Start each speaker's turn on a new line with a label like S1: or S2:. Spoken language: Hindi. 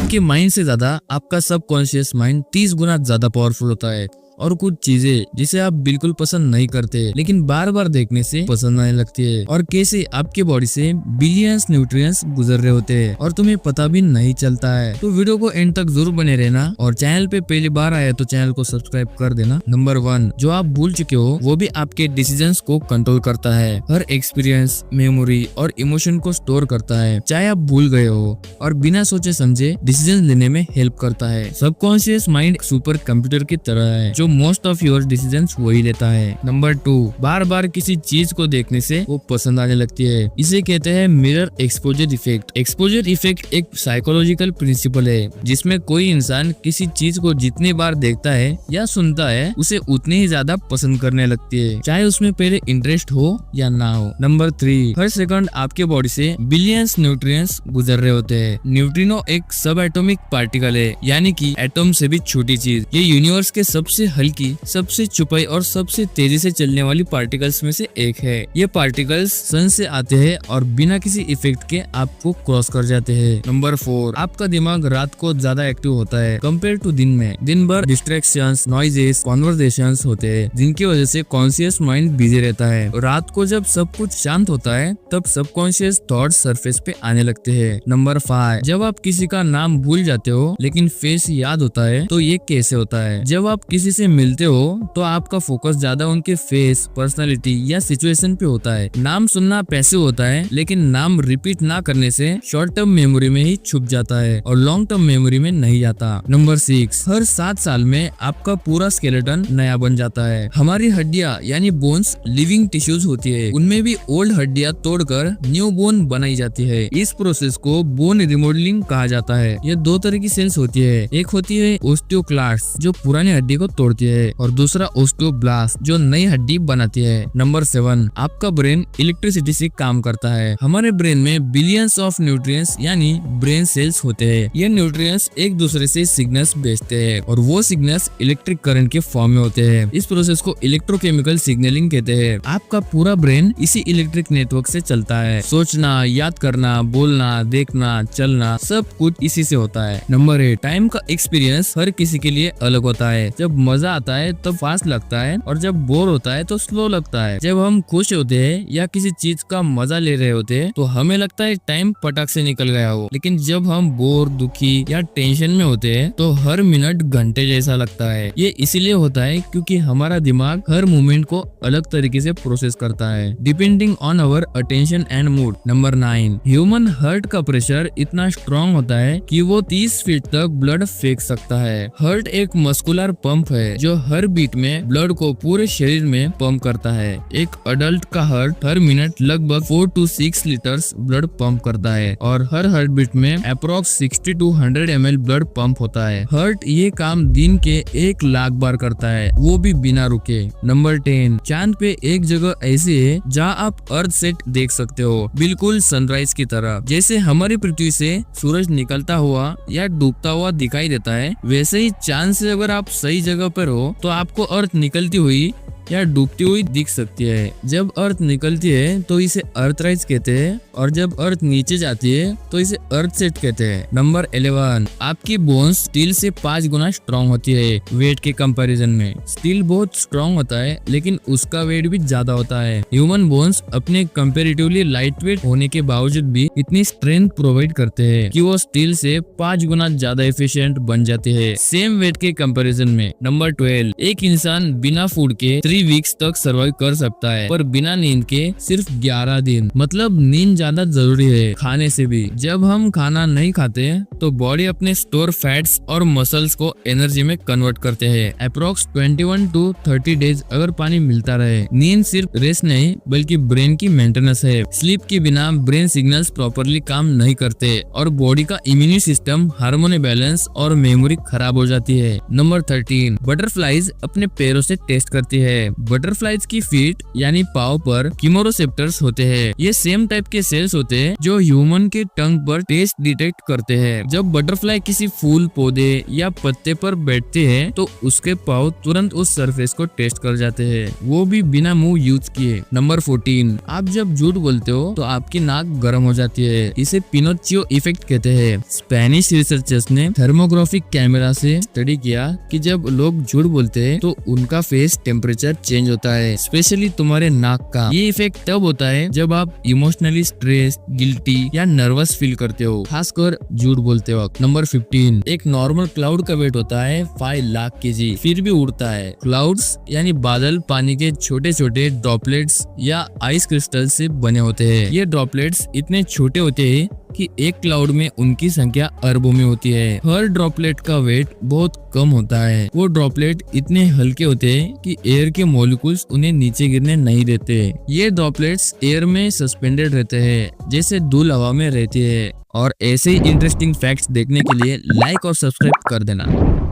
S1: आपके माइंड से ज्यादा आपका सबकॉन्शियस माइंड 30 गुना ज्यादा पावरफुल होता है। और कुछ चीजें जिसे आप बिल्कुल पसंद नहीं करते लेकिन बार बार देखने से पसंद आने लगती है, और कैसे आपके बॉडी से बिलियंस न्यूट्रिएंट्स गुजर रहे होते हैं और तुम्हें पता भी नहीं चलता है। तो वीडियो को एंड तक जरूर बने रहना, और चैनल पे पहली बार आया तो चैनल को सब्सक्राइब कर देना। नंबर 1, जो आप भूल चुके हो वो भी आपके डिसीजंस को कंट्रोल करता है। हर एक्सपीरियंस, मेमोरी और इमोशन को स्टोर करता है, चाहे आप भूल गए हो, और बिना सोचे समझे डिसीजन लेने में हेल्प करता है। सबकॉन्शियस माइंड सुपर कंप्यूटर की तरह है जो मोस्ट ऑफ योर डिसीजंस वही लेता है। नंबर 2, बार बार किसी चीज को देखने से वो पसंद आने लगती है। इसे कहते हैं mirror exposure effect. Exposure effect एक साइकोलॉजिकल प्रिंसिपल है जिसमें कोई इंसान किसी चीज को जितनी बार देखता है या सुनता है उसे उतनी ही ज्यादा पसंद करने लगती है, चाहे उसमें पहले इंटरेस्ट हो या ना हो। नंबर 3, हर सेकंड आपके बॉडी से बिलियंस न्यूट्रिएंट्स गुजर रहे होते हैं। न्यूट्रिनो एक सब एटॉमिक पार्टिकल है, यानी कि एटॉम से भी छोटी चीज। ये यूनिवर्स के सबसे हल्की, सबसे छुपाई और सबसे तेजी से चलने वाली पार्टिकल्स में से एक है। ये पार्टिकल्स सन से आते हैं और बिना किसी इफेक्ट के आपको क्रॉस कर जाते हैं। नंबर 4, आपका दिमाग रात को ज्यादा एक्टिव होता है कंपेयर टू दिन में। दिन भर डिस्ट्रैक्शंस, नॉइजेस, कॉन्वर्सेशंस होते हैं जिनकी वजह से कॉन्शियस माइंड बिजी रहता है। रात को जब सब कुछ शांत होता है तब सबकॉन्शियस थॉट्स सरफेस पे आने लगते हैं। नंबर 5, जब आप किसी का नाम भूल जाते हो लेकिन फेस याद होता है तो ये कैसे होता है? जब आप किसी से मिलते हो तो आपका फोकस ज्यादा उनके फेस, पर्सनालिटी या सिचुएशन पे होता है। नाम सुनना पैसिव होता है लेकिन नाम रिपीट ना करने से शॉर्ट टर्म मेमोरी में ही छुप जाता है और लॉन्ग टर्म मेमोरी में नहीं जाता। नंबर 6, हर 7 साल में आपका पूरा स्केलेटन नया बन जाता है। हमारी हड्डियां यानी बोन्स लिविंग टिश्यूज होती है, उनमें भी ओल्ड हड्डियां तोड़कर न्यू बोन बनाई जाती है। इस प्रोसेस को बोन रिमॉडलिंग कहा जाता है। ये 2 तरह की सेल्स होती है, एक होती है ओस्टियोक्लास्ट जो पुरानी हड्डी को तोड़ती है और दूसरा ओस्टियोब्लास्ट जो नई हड्डी बनाती है। नंबर 7, आपका ब्रेन इलेक्ट्रिसिटी से काम करता है। हमारे ब्रेन में बिलियंस ऑफ न्यूट्रिएंट्स यानी ब्रेन सेल्स होते हैं। ये न्यूट्रिएंट्स एक दूसरे से सिग्नल्स भेजते हैं और वो सिग्नल्स इलेक्ट्रिक करंट के फॉर्म में होते हैं। इस प्रोसेस को इलेक्ट्रोकेमिकल सिग्नलिंग कहते हैं। आपका पूरा ब्रेन इसी इलेक्ट्रिक नेटवर्क से चलता है। सोचना, याद करना, बोलना, देखना, चलना सब कुछ इसी से होता है। नंबर 8, टाइम का एक्सपीरियंस हर किसी के लिए अलग होता है। जब मजा आता है तब फास्ट लगता है और जब बोर होता है तो स्लो लगता है। जब हम खुश होते हैं या किसी चीज का मजा ले रहे होते हैं तो हमें लगता है टाइम पटक से निकल गया हो, लेकिन जब हम बोर, दुखी या टेंशन में होते हैं तो हर मिनट घंटे जैसा लगता है। ये इसीलिए होता है क्योंकि हमारा दिमाग हर मोमेंट को अलग तरीके से प्रोसेस करता है depending on our attention and mood. Number 9, human heart का प्रेशर इतना स्ट्रॉन्ग होता है कि वो 30 फीट तक ब्लड फेंक सकता है। हार्ट एक मस्कुलर पंप है जो हर बीट में ब्लड को पूरे शरीर में पंप करता है। एक अडल्ट का हार्ट हर मिनट लगभग 4 to 6 लीटर्स ब्लड पंप करता है और हर हार्ट बीट में approx 60 to 100 ml blood pump होता है। हार्ट ये काम दिन के 1 लाख बार करता है, वो भी बिना रुके। नंबर 10, चांद पे एक जगह ऐसी है जहाँ आप अर्थ सेट देख सकते हो, बिल्कुल सनराइज की तरह। जैसे हमारी पृथ्वी से सूरज निकलता हुआ या डूबता हुआ दिखाई देता है, वैसे ही चांद से अगर आप सही जगह पर हो तो आपको अर्थ निकलती हुई या डूबती हुई दिख सकती है। जब अर्थ निकलती है तो इसे अर्थराइज कहते हैं और जब अर्थ नीचे जाती है तो इसे अर्थ सेट कहते हैं। नंबर 11, आपकी बोन्स स्टील से 5 गुना स्ट्रॉन्ग होती है वेट के कंपैरिजन में। स्टील बहुत स्ट्रॉन्ग होता है लेकिन उसका वेट भी ज्यादा होता है। ह्यूमन बोन्स अपने कंपैरेटिवली लाइट वेट होने के बावजूद भी इतनी स्ट्रेंथ प्रोवाइड करते हैं कि वो स्टील से 5 गुना ज्यादा एफिशिएंट बन जाते हैं सेम वेट के कंपैरिजन में। नंबर 12, एक इंसान बिना फूड के 3 वीक्स तक सर्वाइव कर सकता है पर बिना नींद के सिर्फ 11 दिन। मतलब नींद ज्यादा जरूरी है खाने से भी। जब हम खाना नहीं खाते तो बॉडी अपने स्टोर फैट्स और मसल्स को एनर्जी में कन्वर्ट करते हैं। अप्रोक्स 21 to 30 डेज अगर पानी मिलता रहे। नींद सिर्फ रेस्ट नहीं बल्कि ब्रेन की मेंटेनेंस है। स्लीप के बिना ब्रेन सिग्नल्स प्रॉपरली काम नहीं करते और बॉडी का इम्यून सिस्टम, हार्मोन बैलेंस और मेमोरी खराब हो जाती है। नंबर 13, बटरफ्लाईज अपने पैरों से टेस्ट करती है। है। बटरफ्लाइज की फीट यानी पाव पर कीमोरोसेप्टर्स होते हैं। ये सेम टाइप के सेल्स होते हैं जो ह्यूमन के टंग पर टेस्ट डिटेक्ट करते हैं। जब बटरफ्लाई किसी फूल, पौधे या पत्ते पर बैठते हैं तो उसके पाव तुरंत उस सरफेस को टेस्ट कर जाते हैं, वो भी बिना मुंह यूज किए। नंबर 14, आप जब झूठ बोलते हो तो आपकी नाक गर्म हो जाती है। इसे पिनोचियो इफेक्ट कहते हैं। स्पेनिश रिसर्चर्स ने थर्मोग्राफिक कैमरा से स्टडी किया कि जब लोग झूठ बोलते हैं तो उनका फेस टेम्परेचर चेंज होता है, स्पेशली तुम्हारे नाक का। ये इफेक्ट तब होता है जब आप इमोशनली स्ट्रेस, गिल्टी या नर्वस फील करते हो, खासकर झूठ बोलते वक्त। नंबर 15, एक नॉर्मल क्लाउड का वेट होता है 5 लाख केजी, फिर भी उड़ता है। क्लाउड्स यानी बादल पानी के छोटे छोटे ड्रॉपलेट्स या आइस क्रिस्टल से बने होते हैं। ये ड्रॉपलेट्स इतने छोटे होते हैं कि एक क्लाउड में उनकी संख्या अरबों में होती है। हर ड्रॉपलेट का वेट बहुत कम होता है। वो ड्रॉपलेट इतने हल्के होते हैं कि एयर के मॉलिक्यूल्स उन्हें नीचे गिरने नहीं देते। ये ड्रॉपलेट्स एयर में सस्पेंडेड रहते हैं जैसे धूल हवा में रहती है। और ऐसे ही इंटरेस्टिंग फैक्ट्स देखने के लिए लाइक और सब्सक्राइब कर देना।